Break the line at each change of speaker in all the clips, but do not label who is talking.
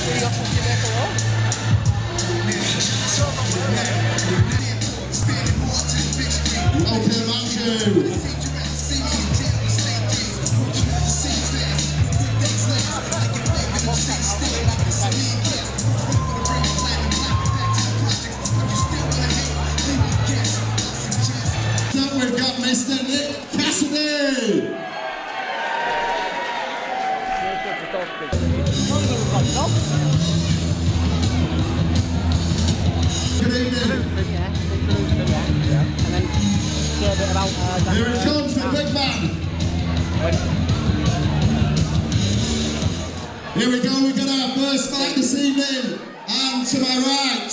Okay, Matthew. We've got Mr. Nick Cassidy. Good evening.
And then say a bit about
Here it comes, the big man. Here we go, we've got our first fight this evening. And to my right,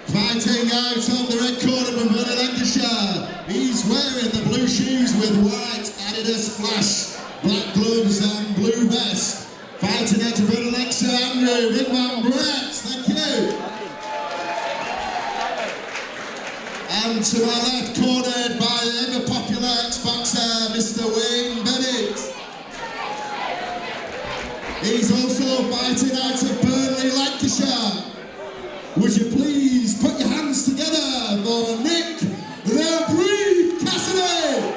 fighting out of the red corner from Burnley, Lancashire. He's wearing the blue shoes with white Adidas flash, black gloves and blue vest. Fighting out of Burnley, Lancashire, Andrew, big man Brett, thank you. And to our left, cornered by the ever popular ex-boxer, Mr. Wayne Bennett. He's also fighting out of Burnley, Lancashire. Would you please put your hands together for Nick the Breed Cassidy?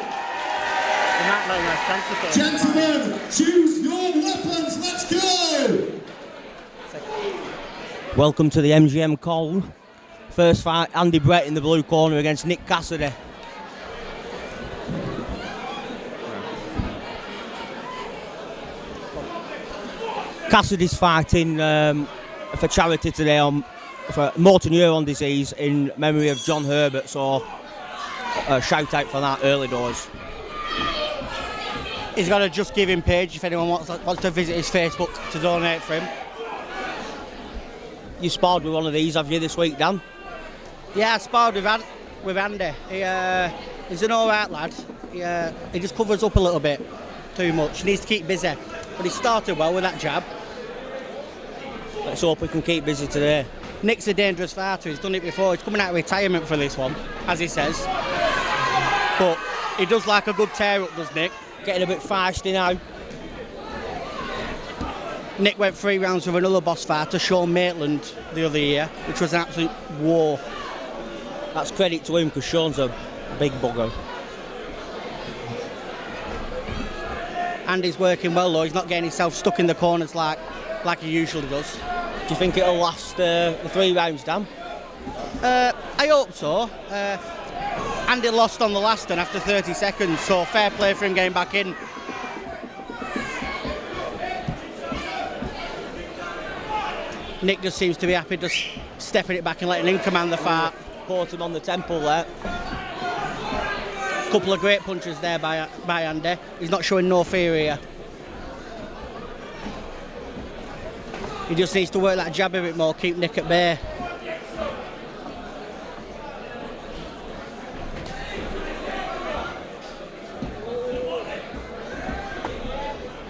Gentlemen, choose your weapons, let's go!
Welcome to the MGM Call. First fight, Andy Brett in the blue corner against Nick Cassidy. Cassidy's fighting for charity today for motor neuron disease in memory of John Herbert, so shout out for that early doors.
He's got a Just Giving page if anyone wants to visit his Facebook to donate for him.
You sparred with one of these, have you, this week, Dan?
Yeah, I sparred with Andy. He's an alright lad. He just covers up a little bit too much. He needs to keep busy. But he started well with that jab.
Let's hope we can keep busy today.
Nick's a dangerous fighter. He's done it before. He's coming out of retirement for this one, as he says. But he does like a good tear-up, does Nick?
Getting a bit feisty now.
Nick went 3 rounds with another boss fighter, Sean Maitland, the other year, which was an absolute war.
That's credit to him because Sean's a big bugger.
Andy's working well though. He's not getting himself stuck in the corners like he usually does.
Do you think it'll last the 3 rounds, Dan?
I hope so. Andy lost on the last one after 30 seconds, so fair play for him getting back in. Nick just seems to be happy just stepping it back and letting him command the fight.
Caught him on the temple there.
Couple of great punches there by Andy. He's not showing no fear here. He just needs to work that jab a bit more, keep Nick at bay.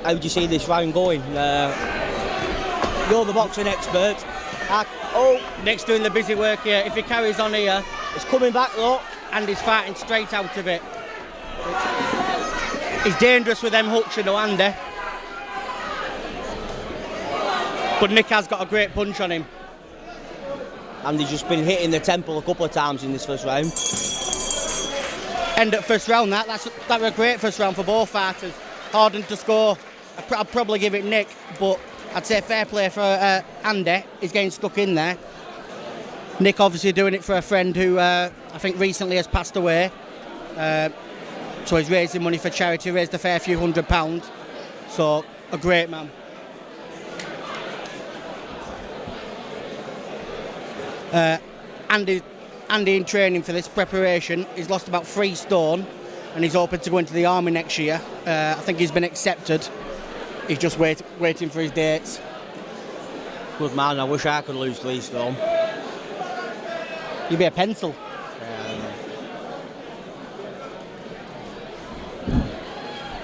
How do you see this round going? You're the boxing expert.
Nick's doing the busy work here. If he carries on here,
it's coming back though.
And he's fighting straight out of it. He's dangerous with them hooks, you know, Andy. But Nick has got a great punch on him.
And he's just been hitting the temple a couple of times in this first round.
End at first round, that was a great first round for both fighters. Hardened to score. I'd probably give it Nick, but I'd say fair play for Andy. He's getting stuck in there. Nick obviously doing it for a friend who I think recently has passed away. So he's raising money for charity, raised a fair few £100. So a great man. Andy in training for this preparation, he's lost about 3 stone and he's hoping to go into the army next year. I think he's been accepted. He's just waiting for his dates.
Good man, I wish I could lose 3 stone.
You'd be a pencil.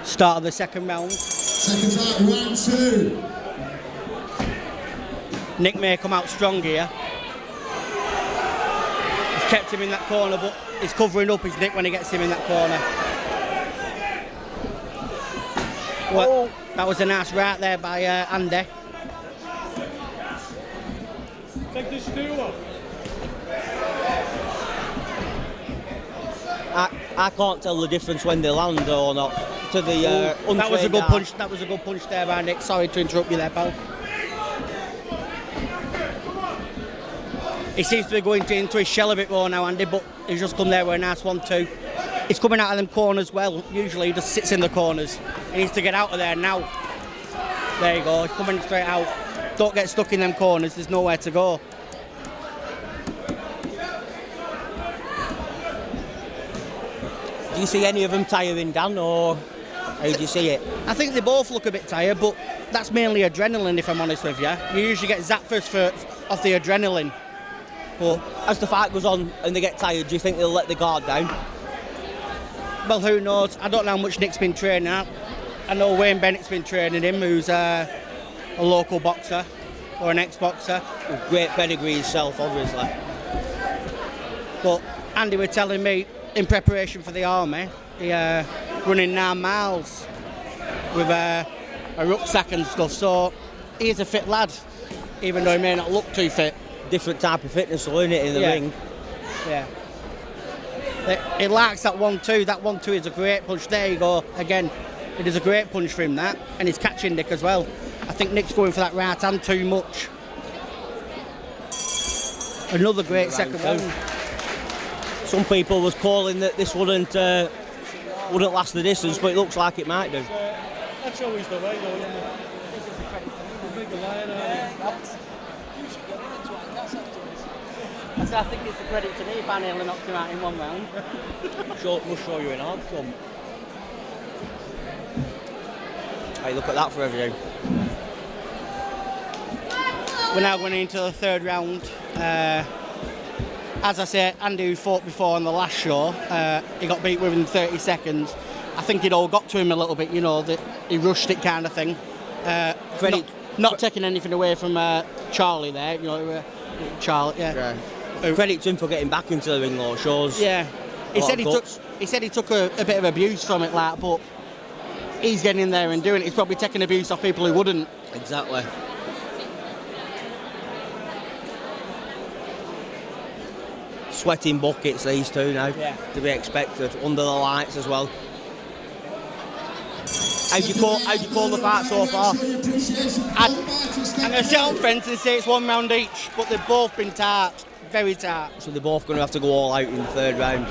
Start of the second round.
Second start, round 2.
Nick may come out strong here. He's kept him in that corner, but he's covering up his Nick when he gets him in that corner. Well, that was a nice right there by Andy.
Take the stool off.
I can't tell the difference when they land or not to the
That was a
untrained
good
eye.
punch. That was a good punch there by Nick. Sorry to interrupt you there, pal. He seems to be going into his shell a bit more now, Andy, but he's just come there with a nice 1-2. He's coming out of them corners well. Usually he just sits in the corners. He needs to get out of there now. There you go. He's coming straight out. Don't get stuck in them corners. There's nowhere to go.
Do you see any of them tiring, Dan, or how do you see it?
I think they both look a bit tired, but that's mainly adrenaline, if I'm honest with you. You usually get zapped first off the adrenaline. But
As the fight goes on and they get tired, do you think they'll let the guard down?
well, who knows? I don't know how much Nick's been training at. I know Wayne Bennett's been training him, who's a local boxer or an ex-boxer.
With great pedigree himself, obviously.
But Andy was telling me, in preparation for the army, he running 9 miles with a rucksack and stuff. So he's a fit lad, even though he may not look too fit.
Different type of fitness, though, isn't it, in the ring?
Yeah. He likes that 1-2. That 1-2 is a great punch. There you go. Again, it is a great punch for him, that. And he's catching Nick as well. I think Nick's going for that right hand too much. Another great second round.
Some people was calling that this wouldn't last the distance, but it looks like it might do.
That's always the way, though, isn't it? The bigger lion,
I think it's a credit to me if I nearly knocked him out in 1 round.
We'll show you an outcome. Hey, look at that for everything.
We're now going into the 3rd round. As I said, Andy, who fought before on the last show, he got beat within 30 seconds. I think it all got to him a little bit, you know, that he rushed it kind of thing. Not taking anything away from Charlie there, you know, Charlie, yeah.
Credit to him for getting back into the ring, though. Shows.
Yeah, he
a lot
said
of
he
guts.
took a bit of abuse from it, like, but he's getting in there and doing it. He's probably taking abuse off people who wouldn't.
Exactly. Sweating buckets, these two now.
Yeah.
To be expected under the lights as well. How do you call the fight so far?
I'm going to sit on fence and say it's 1 round each, but they've both been tight, very tight.
So they're both going to have to go all out in the 3rd round.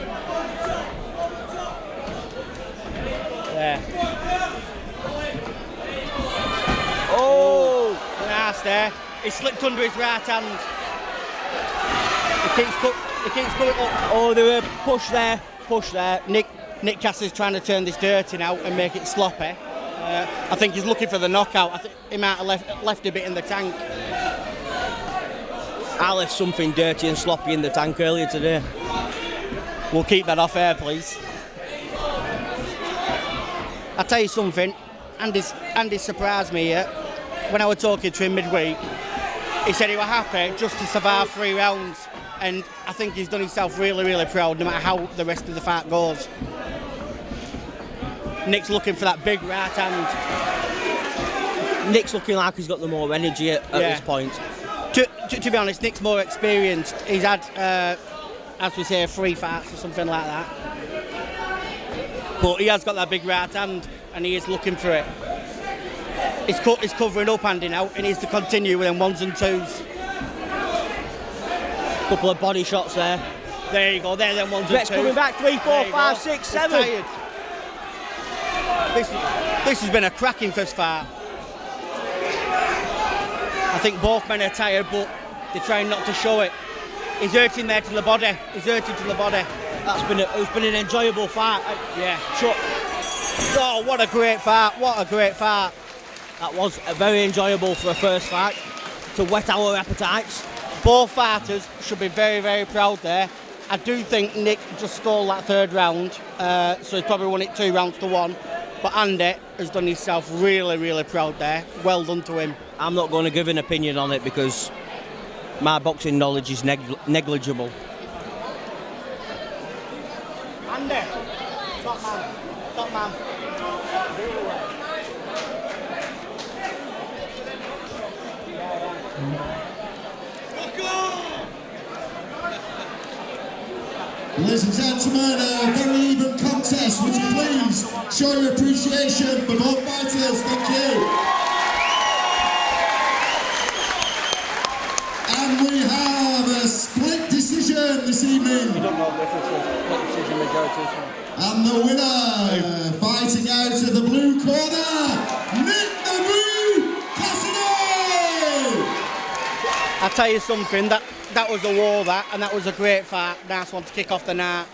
Yeah.
Oh!
Nice there. He slipped under his right hand. He keeps coming up.
Oh, they were push there.
Nick Cassidy's trying to turn this dirty now and make it sloppy. I think he's looking for the knockout. I think he might have left a bit in the tank.
I left something dirty and sloppy in the tank earlier today.
We'll keep that off air, please. I'll tell you something. Andy surprised me here. When I was talking to him midweek, he said he was happy just to survive 3 rounds. And I think he's done himself really, really proud, no matter how the rest of the fight goes. Nick's looking for that big right hand.
Nick's looking like he's got the more energy at this point.
To be honest, Nick's more experienced. He's had, as we say, 3 fights or something like that. But he has got that big right hand, and he is looking for it. He's covering up Andy now. He needs to continue with them 1s and 2s.
Couple of body shots there.
There you go. There, them 1s and 2s.
Brett's coming back. 3, 4,
There you
5,
go.
6,
He's
7.
tired. This has been a cracking first fight. I think both men are tired, but they're trying not to show it. He's hurting there to the body. He's hurting to the body.
It's been an enjoyable fight.
Yeah.
Sure.
Oh, what a great fight. What a great fight.
That was very enjoyable for a first fight to whet our appetites.
Both fighters should be very, very proud there. I do think Nick just stole that 3rd round, so he's probably won it 2 rounds to 1. But Andy has done himself really, really proud there. Well done to him.
I'm not going to give an opinion on it because my boxing knowledge is negligible.
Andy, top man, top man.
Rock on!
Ladies and gentlemen, a very even contest. Would you please show your appreciation for both fighters? Thank you. And we have a split decision this evening.
don't know the difference of decision majorities.
And the winner, fighting out of the blue corner, Nick the Boo Cassidy!
I'll tell you something, that was a war, and that was a great fight. Nice one to kick off the night.